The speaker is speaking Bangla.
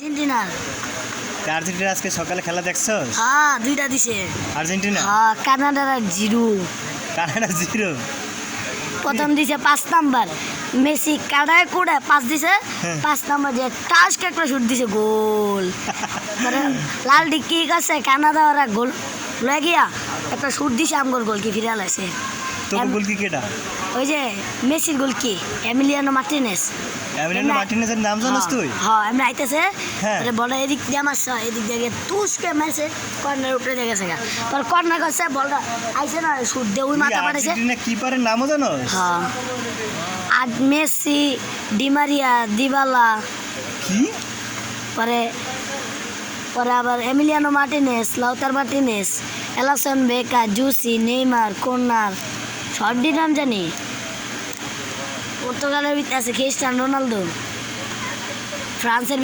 আর্জেন্টিনার। আর্জেন্টিনা আজকে সকালে খেলা দেখছো? হ্যাঁ, দুইটা দিছে। আর্জেন্টিনা হ্যাঁ, কানাডার আর জিরো। কানাডা 0। প্রথম দিছে 5 নাম্বার, মেসি কাটায় কোড়ে 5 দিছে। 5 নাম্বার যে টাস্ক একটা শুট দিছে, গোল। মানে লাল ডিক্কি কাছে কানাডা ওরা গোল লয়ে গিয়া একটা শুট দিছে, আমগোর গোল কি ফিরে আলাইছে। তোর গোল কি কেডা? ওই যে মেসির গোল কি এমিলিয়ানো মার্টিনেজ। এমিলিয়ানো মার্টিনেজের নাম জানিস তুই? হ্যাঁ, এমনি আইতেছে। হ্যাঁ। বলটা এদিক দিয়ে মারছে, এদিক দিয়ে তুষকে মারছে, কর্নার উপরে দিয়ে গেছে। পর কর্নার করছে, বলটা আইছে না, শুট দিয়ে ওই মাথা পাঠাইছে। আর্জেন্টিনা কিপারের নামও জানোস? হ্যাঁ, আর মেসি, ডিমারিয়া, দিবালা, কি পরে পরে আবার এমিলিয়ানো মার্টিনেজ, লাউতার মার্টিনেজ, এলাসন বেকার, জুসি, নেইমার, কর্নার, সবটি নাম জানি। পর্তুগালের ভিতরে আছে খ্রিস্টান রোনালদো, ফ্রান্সের